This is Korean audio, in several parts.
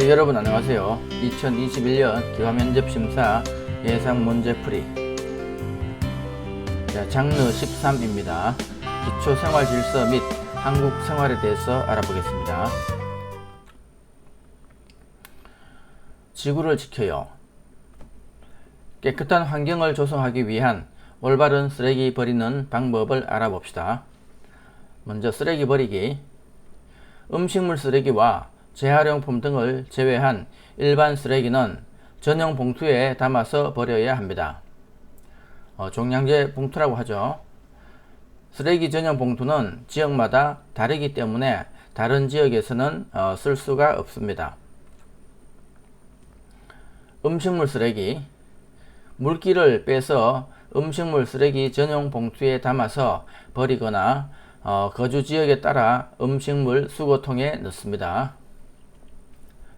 여러분 안녕하세요. 2021년 기말면접심사 예상문제풀이 장르 13입니다. 기초생활질서 및 한국생활에 대해서 알아보겠습니다. 지구를 지켜요. 깨끗한 환경을 조성하기 위한 올바른 쓰레기 버리는 방법을 알아봅시다. 먼저 쓰레기 버리기. 음식물 쓰레기와 재활용품 등을 제외한 일반 쓰레기는 전용 봉투에 담아서 버려야 합니다. 종량제 봉투라고 하죠. 쓰레기 전용 봉투는 지역마다 다르기 때문에 다른 지역에서는 쓸 수가 없습니다. 음식물 쓰레기. 물기를 빼서 음식물 쓰레기 전용 봉투에 담아서 버리거나 거주 지역에 따라 음식물 수거통에 넣습니다.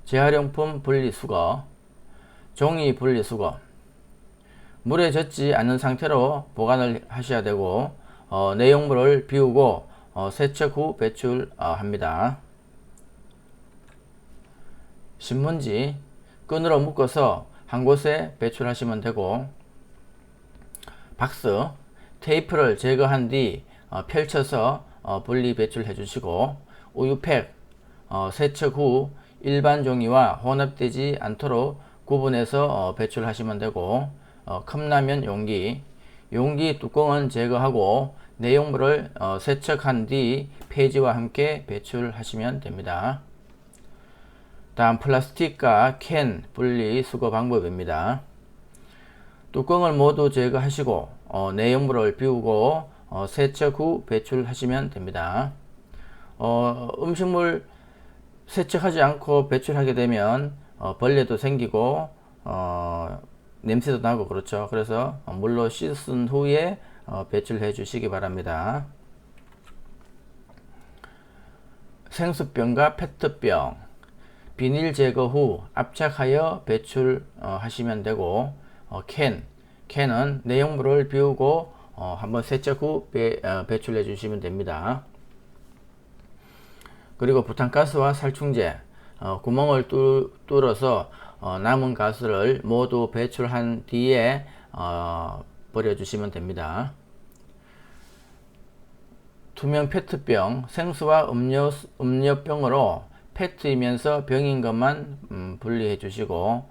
재활용품 분리수거. 종이 분리수거. 물에 젖지 않는 상태로 보관을 하셔야 되고 내용물을 비우고 세척 후 배출합니다. 신문지. 끈으로 묶어서 한 곳에 배출하시면 되고, 박스. 테이프를 제거한 뒤 펼쳐서 분리 배출해 주시고, 우유팩. 세척 후 일반 종이와 혼합되지 않도록 구분해서 배출하시면 되고, 컵라면 용기. 용기 뚜껑은 제거하고 내용물을 세척한 뒤 폐지와 함께 배출하시면 됩니다. 다음 플라스틱과 캔 분리 수거 방법입니다. 뚜껑을 모두 제거하시고 내용물을 비우고 세척 후 배출하시면 됩니다. 음식물 세척하지 않고 배출하게 되면 벌레도 생기고 냄새도 나고 그렇죠. 그래서 물로 씻은 후에 배출해 주시기 바랍니다. 생수병과 페트병. 비닐 제거 후 압착하여 배출하시면 되고, 캔은 내용물을 비우고 한번 세척 후 배출해 주시면 됩니다. 그리고 부탄가스와 살충제. 구멍을 뚫어서 남은 가스를 모두 배출한 뒤에 버려주시면 됩니다. 투명 페트병. 생수와 음료병으로 페트이면서 병인 것만 분리해 주시고,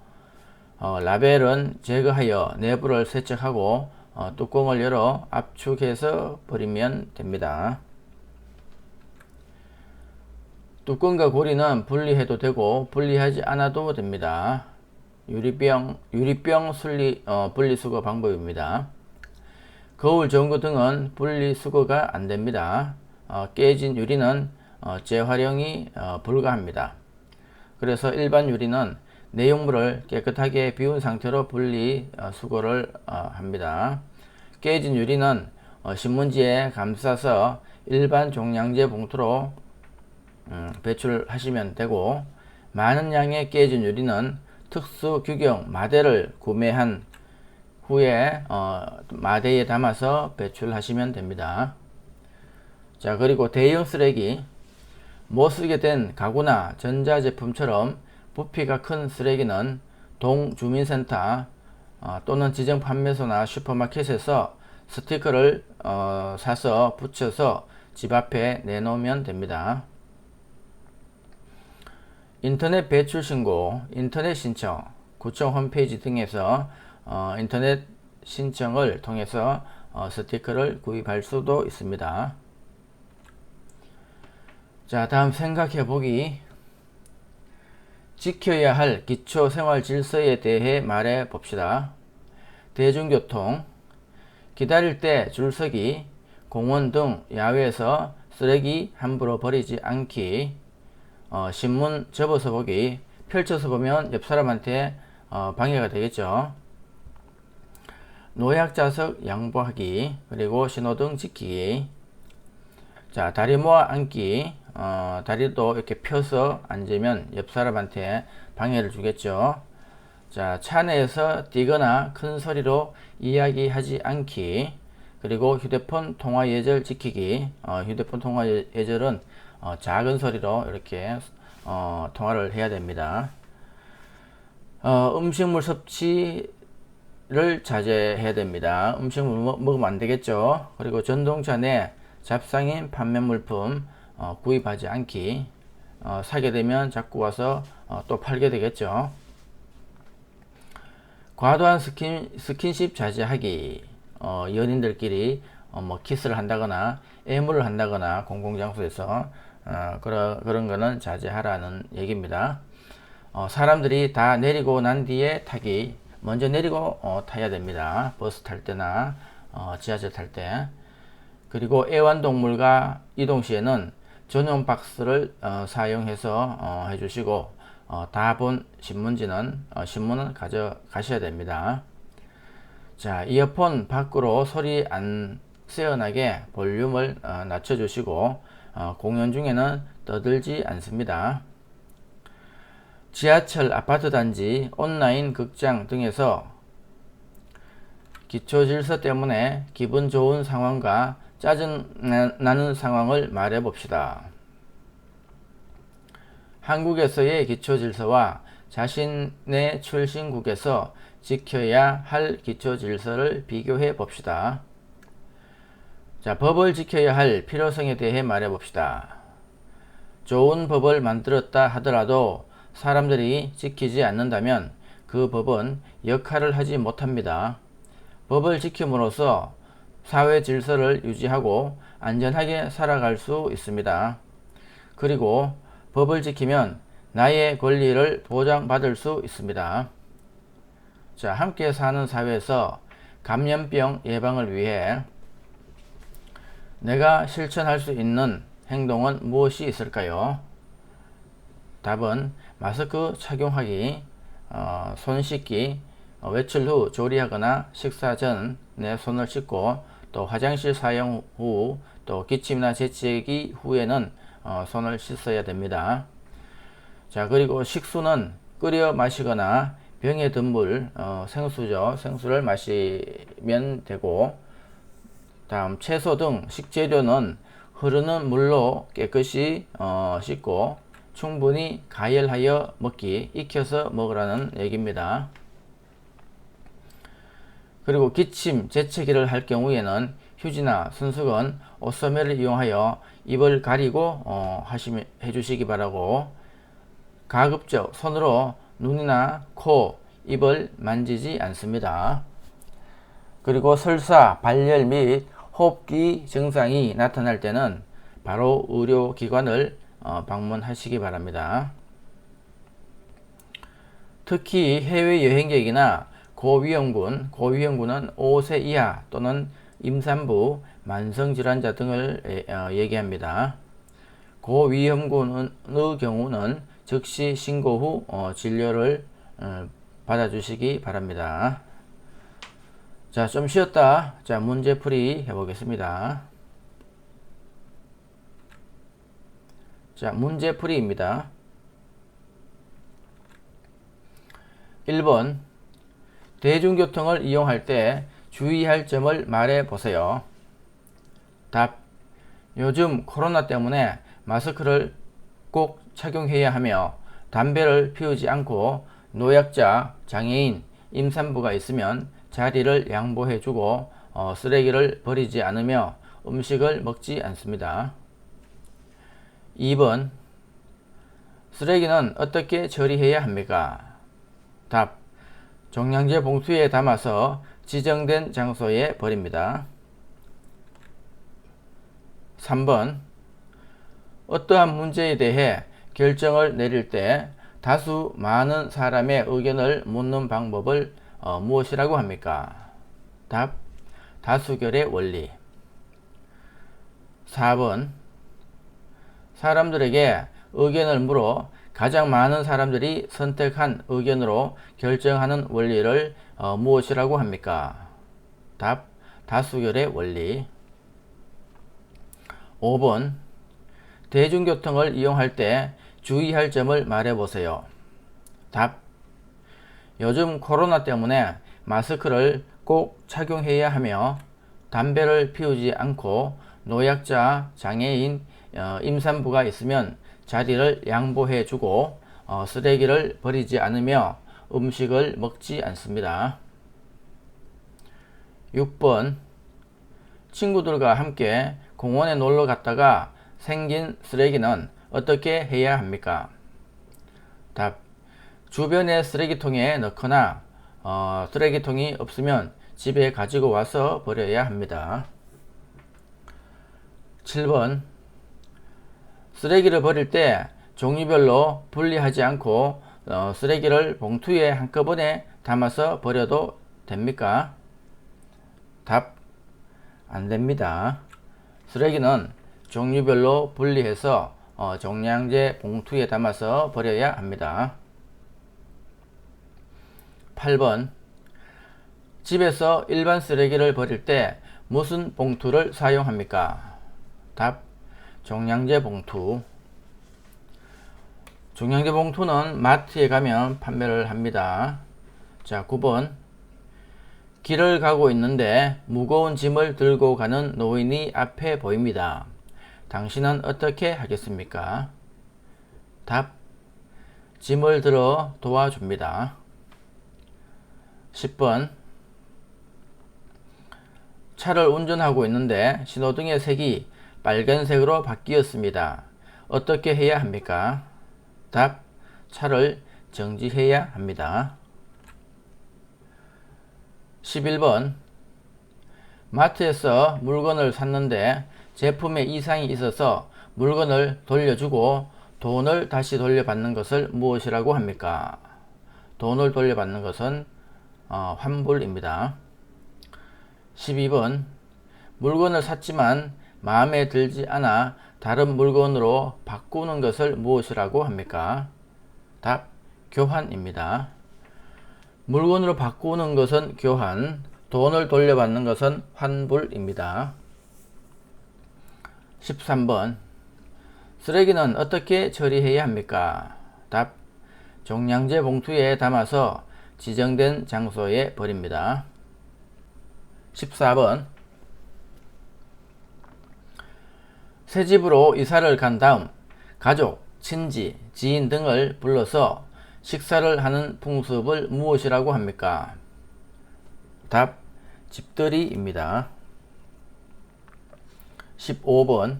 라벨은 제거하여 내부를 세척하고 뚜껑을 열어 압축해서 버리면 됩니다. 뚜껑과 고리는 분리해도 되고 분리하지 않아도 됩니다. 유리병 분리수거 방법입니다. 거울 전구 등은 분리수거가 안됩니다. 깨진 유리는 재활용이 불가합니다. 그래서 일반 유리는 내용물을 깨끗하게 비운 상태로 분리수거를 합니다. 깨진 유리는 신문지에 감싸서 일반 종량제 봉투로 배출하시면 되고, 많은 양의 깨진 유리는 특수 규격 마대를 구매한 후에 마대에 담아서 배출하시면 됩니다. 자, 그리고 대형 쓰레기. 못 쓰게 된 가구나 전자제품처럼 부피가 큰 쓰레기는 동주민센터 또는 지정 판매소나 슈퍼마켓에서 스티커를 사서 붙여서 집 앞에 내놓으면 됩니다. 인터넷 배출 신고, 인터넷 신청, 구청 홈페이지 등에서 인터넷 신청을 통해서 스티커를 구입할 수도 있습니다. 자, 다음 생각해 보기. 지켜야 할 기초 생활 질서에 대해 말해 봅시다. 대중교통. 기다릴 때 줄서기, 공원 등 야외에서 쓰레기 함부로 버리지 않기, 신문 접어서 보기. 펼쳐서 보면 옆 사람한테 방해가 되겠죠. 노약자석 양보하기. 그리고 신호등 지키기. 자, 다리 모아 앉기. 다리도 이렇게 펴서 앉으면 옆 사람한테 방해를 주겠죠. 자, 차 내에서 뛰거나 큰 소리로 이야기하지 않기. 그리고 휴대폰 통화 예절 지키기. 휴대폰 통화 예절은 작은 소리로 이렇게 통화를 해야 됩니다. 음식물 섭취를 자제해야 됩니다. 음식물 먹으면 안 되겠죠. 그리고 전동차 내 잡상인 판매 물품 구입하지 않기. 사게 되면 자꾸 와서 또 팔게 되겠죠. 과도한 스킨십 자제하기. 연인들끼리 뭐 키스를 한다거나 애무를 한다거나 공공장소에서 그런 거는 자제하라는 얘기입니다. 사람들이 다 내리고 난 뒤에 타기. 먼저 내리고 타야 됩니다. 버스 탈 때나 지하철 탈 때. 그리고 애완동물과 이동 시에는 전용 박스를 사용해서 해주시고, 다 본 신문지는 신문은 가져가셔야 됩니다. 자, 이어폰 밖으로 소리 안 새어나게 볼륨을 낮춰주시고, 공연 중에는 떠들지 않습니다. 지하철, 아파트 단지, 온라인 극장 등에서 기초 질서 때문에 기분 좋은 상황과 짜증 나는 상황을 말해 봅시다. 한국에서의 기초 질서와 자신의 출신국에서 지켜야 할 기초 질서를 비교해 봅시다. 자, 법을 지켜야 할 필요성에 대해 말해 봅시다. 좋은 법을 만들었다 하더라도 사람들이 지키지 않는다면 그 법은 역할을 하지 못합니다. 법을 지킴으로써 사회 질서를 유지하고 안전하게 살아갈 수 있습니다. 그리고 법을 지키면 나의 권리를 보장받을 수 있습니다. 자, 함께 사는 사회에서 감염병 예방을 위해 내가 실천할 수 있는 행동은 무엇이 있을까요? 답은 마스크 착용하기, 손 씻기, 외출 후 조리하거나 식사 전에 손을 씻고, 또 화장실 사용 후, 또 기침이나 재채기 후에는 손을 씻어야 됩니다. 자, 그리고 식수는 끓여 마시거나 병에 든 물, 생수죠. 생수를 마시면 되고, 다음 채소 등 식재료는 흐르는 물로 깨끗이 씻고 충분히 가열하여 먹기, 익혀서 먹으라는 얘기입니다. 그리고 기침, 재채기를 할 경우에는 휴지나 손수건, 옷소매를 이용하여 입을 가리고 해주시기 바라고, 가급적 손으로 눈이나 코, 입을 만지지 않습니다. 그리고 설사, 발열 및 호흡기 증상이 나타날 때는 바로 의료기관을 방문하시기 바랍니다. 특히 해외여행객이나 고위험군은 5세 이하 또는 임산부, 만성질환자 등을 얘기합니다. 고위험군의 경우는 즉시 신고 후 진료를 받아주시기 바랍니다. 자, 좀 쉬었다. 자, 문제풀이 해보겠습니다. 자, 문제풀이입니다. 1번, 대중교통을 이용할 때 주의할 점을 말해 보세요. 답, 요즘 코로나 때문에 마스크를 꼭 착용해야 하며 담배를 피우지 않고 노약자, 장애인, 임산부가 있으면 자리를 양보해주고 쓰레기를 버리지 않으며 음식을 먹지 않습니다. 2번, 쓰레기는 어떻게 처리해야 합니까? 답, 종량제 봉투에 담아서 지정된 장소에 버립니다. 3번, 어떠한 문제에 대해 결정을 내릴 때 다수 많은 사람의 의견을 묻는 방법을 무엇이라고 합니까? 답, 다수결의 원리. 4번, 사람들에게 의견을 물어 가장 많은 사람들이 선택한 의견으로 결정하는 원리를 무엇이라고 합니까? 답, 다수결의 원리. 5번, 대중교통을 이용할 때 주의할 점을 말해보세요. 답, 요즘 코로나 때문에 마스크를 꼭 착용해야 하며 담배를 피우지 않고 노약자, 장애인, 임산부가 있으면 자리를 양보해주고 쓰레기를 버리지 않으며 음식을 먹지 않습니다. 6번 친구들과 함께 공원에 놀러 갔다가 생긴 쓰레기는 어떻게 해야 합니까? 답. 주변의 쓰레기통에 넣거나 쓰레기통이 없으면 집에 가지고 와서 버려야 합니다. 7번 쓰레기를 버릴 때 종류별로 분리하지 않고 쓰레기를 봉투에 한꺼번에 담아서 버려도 됩니까? 답. 안 됩니다. 쓰레기는 종류별로 분리해서 종량제 봉투에 담아서 버려야 합니다. 8번 집에서 일반 쓰레기를 버릴 때 무슨 봉투를 사용합니까? 답. 종량제 봉투. 종량제 봉투는 마트에 가면 판매를 합니다. 자, 9번 길을 가고 있는데 무거운 짐을 들고 가는 노인이 앞에 보입니다. 당신은 어떻게 하겠습니까? 답. 짐을 들어 도와줍니다. 10번 차를 운전하고 있는데 신호등의 색이 빨간색으로 바뀌었습니다. 어떻게 해야 합니까? 답. 차를 정지해야 합니다. 11번 마트에서 물건을 샀는데 제품에 이상이 있어서 물건을 돌려주고 돈을 다시 돌려받는 것을 무엇이라고 합니까? 돈을 돌려받는 것은 환불입니다. 12번 물건을 샀지만 마음에 들지 않아 다른 물건으로 바꾸는 것을 무엇이라고 합니까? 답. 교환입니다. 물건으로 바꾸는 것은 교환, 돈을 돌려받는 것은 환불입니다. 13번 쓰레기는 어떻게 처리해야 합니까? 답. 종량제 봉투에 담아서 지정된 장소에 버립니다. 14번 새 집으로 이사를 간 다음 가족, 친지, 지인 등을 불러서 식사를 하는 풍습을 무엇이라고 합니까? 답. 집들이입니다. 15번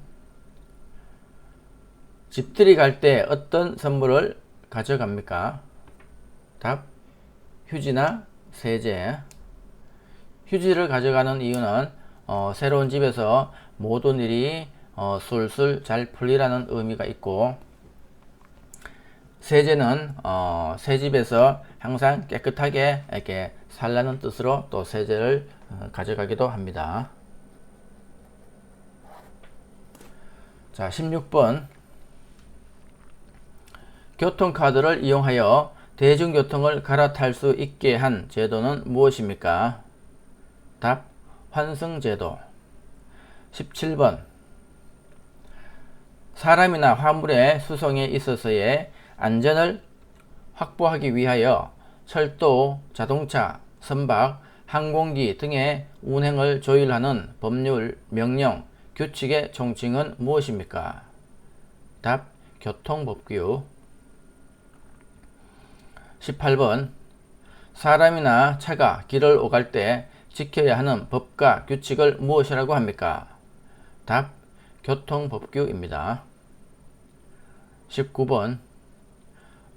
집들이 갈 때 어떤 선물을 가져갑니까? 답. 휴지나 세제. 휴지를 가져가는 이유는 새로운 집에서 모든 일이 술술 잘 풀리라는 의미가 있고, 세제는 새 집에서 항상 깨끗하게 이렇게 살라는 뜻으로 또 세제를 가져가기도 합니다. 자, 16번 교통카드를 이용하여 대중교통을 갈아탈 수 있게 한 제도는 무엇입니까? 답. 환승제도. 17번 사람이나 화물의 수송에 있어서의 안전을 확보하기 위하여 철도, 자동차, 선박, 항공기 등의 운행을 조율하는 법률, 명령, 규칙의 총칭은 무엇입니까? 답. 교통법규. 18번 사람이나 차가 길을 오갈 때 지켜야 하는 법과 규칙을 무엇이라고 합니까? 답. 교통법규입니다. 19번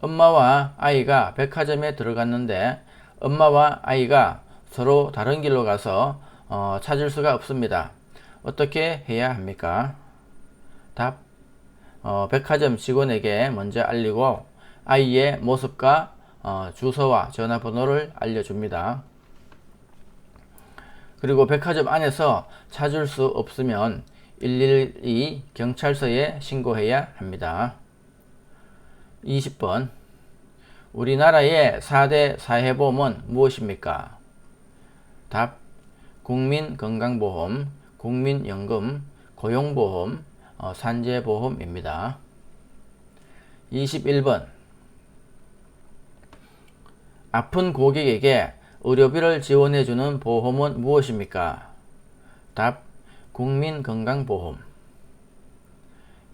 엄마와 아이가 백화점에 들어갔는데 엄마와 아이가 서로 다른 길로 가서 찾을 수가 없습니다. 어떻게 해야 합니까? 답. 백화점 직원에게 먼저 알리고 아이의 모습과 주소와 전화번호를 알려줍니다. 그리고 백화점 안에서 찾을 수 없으면 112 경찰서에 신고해야 합니다. 20번 우리나라의 4대 사회보험은 무엇입니까? 답. 국민건강보험, 국민연금, 고용보험, 산재보험입니다. 21번 아픈 고객에게 의료비를 지원해주는 보험은 무엇입니까? 답. 국민건강보험.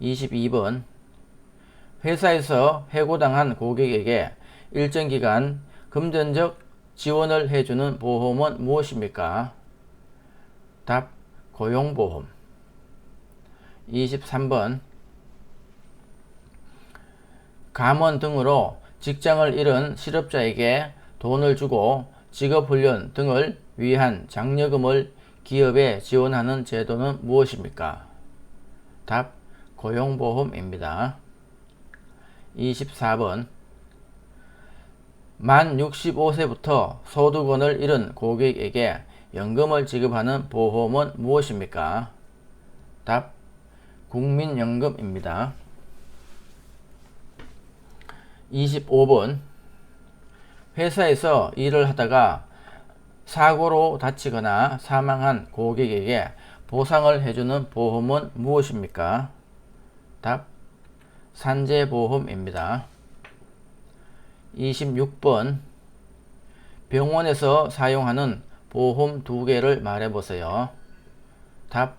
22번 회사에서 해고당한 고객에게 일정 기간 금전적 지원을 해주는 보험은 무엇입니까? 답. 고용보험. 23번. 감원 등으로 직장을 잃은 실업자에게 돈을 주고 직업훈련 등을 위한 장려금을 기업에 지원하는 제도는 무엇입니까? 답. 고용보험입니다. 24번. 만 65세부터 소득원을 잃은 고객에게 연금을 지급하는 보험은 무엇입니까? 답. 국민연금입니다. 25번. 회사에서 일을 하다가 사고로 다치거나 사망한 고객에게 보상을 해주는 보험은 무엇입니까? 답. 산재보험입니다. 26번. 병원에서 사용하는 보험 2개를 말해보세요. 답.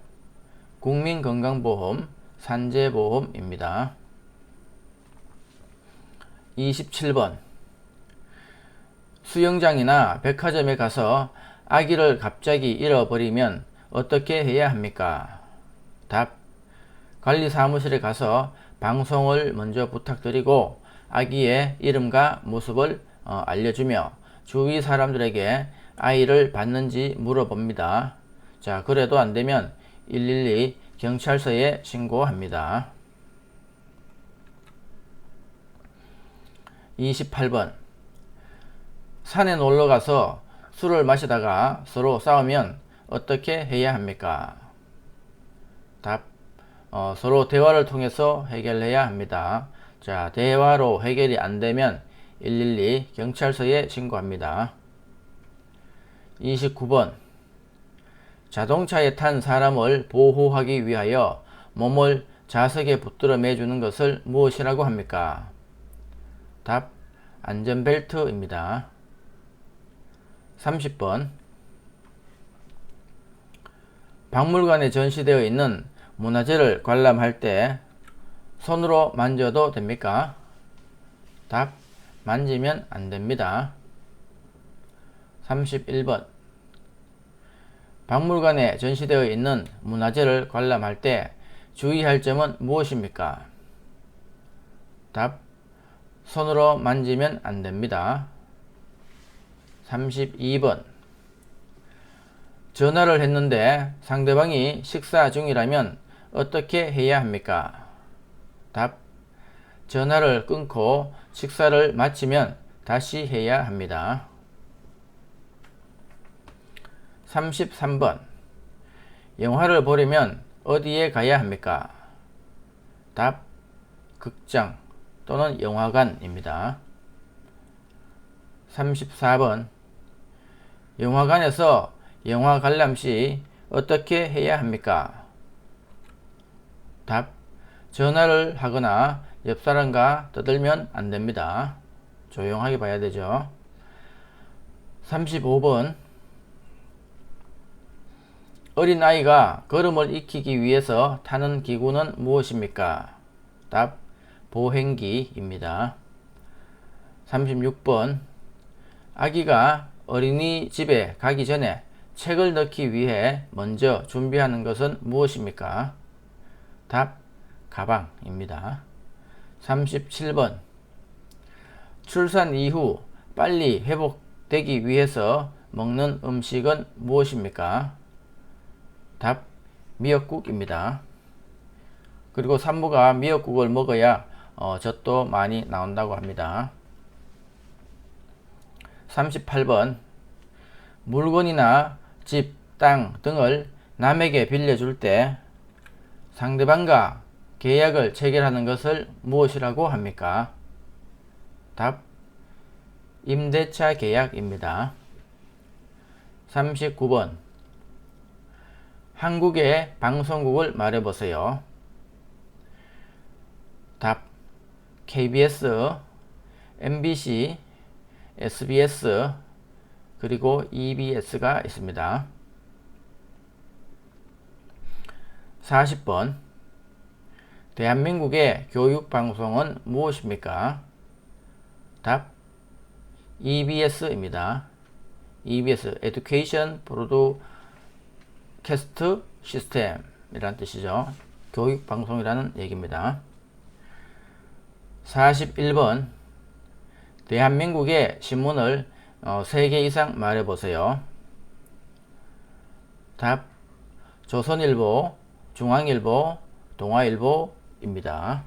국민건강보험, 산재보험입니다. 27번. 수영장이나 백화점에 가서 아기를 갑자기 잃어버리면 어떻게 해야 합니까? 답. 관리사무실에 가서 방송을 먼저 부탁드리고 아기의 이름과 모습을 알려주며 주위 사람들에게 아이를 봤는지 물어봅니다. 자, 그래도 안되면 112 경찰서에 신고합니다. 28번. 산에 놀러가서 술을 마시다가 서로 싸우면 어떻게 해야 합니까? 답. 서로 대화를 통해서 해결해야 합니다. 자, 대화로 해결이 안되면 112 경찰서에 신고합니다. 29번. 자동차에 탄 사람을 보호하기 위하여 몸을 좌석에 붙들어 매주는 것을 무엇이라고 합니까? 답. 안전벨트입니다. 30번. 박물관에 전시되어 있는 문화재를 관람할 때 손으로 만져도 됩니까? 답. 만지면 안됩니다. 31번. 박물관에 전시되어 있는 문화재를 관람할 때 주의할 점은 무엇입니까? 답. 손으로 만지면 안됩니다. 32번. 전화를 했는데 상대방이 식사 중이라면 어떻게 해야 합니까? 답. 전화를 끊고 식사를 마치면 다시 해야 합니다. 33번. 영화를 보려면 어디에 가야 합니까? 답. 극장 또는 영화관입니다. 34번. 영화관에서 영화 관람 시 어떻게 해야 합니까? 답. 전화를 하거나 옆 사람과 떠들면 안됩니다. 조용하게 봐야 되죠. 35번. 어린아이가 걸음을 익히기 위해서 타는 기구는 무엇입니까? 답. 보행기입니다. 36번. 아기가 어린이집에 가기 전에 책을 넣기 위해 먼저 준비하는 것은 무엇입니까? 답. 가방입니다. 37번. 출산 이후 빨리 회복되기 위해서 먹는 음식은 무엇입니까? 답. 미역국입니다. 그리고 산모가 미역국을 먹어야 젖도 많이 나온다고 합니다. 38번. 물건이나 집, 땅 등을 남에게 빌려줄 때 상대방과 계약을 체결하는 것을 무엇이라고 합니까? 답. 임대차 계약입니다. 39번. 한국의 방송국을 말해보세요. 답. KBS, MBC, SBS, 그리고 EBS가 있습니다. 40번. 대한민국의 교육방송은 무엇입니까? 답. EBS입니다. EBS, Education Broadcast System 이란 뜻이죠. 교육방송이라는 얘기입니다. 41번 대한민국의 신문을 3개 이상 말해보세요. 답 조선일보, 중앙일보, 동아일보입니다.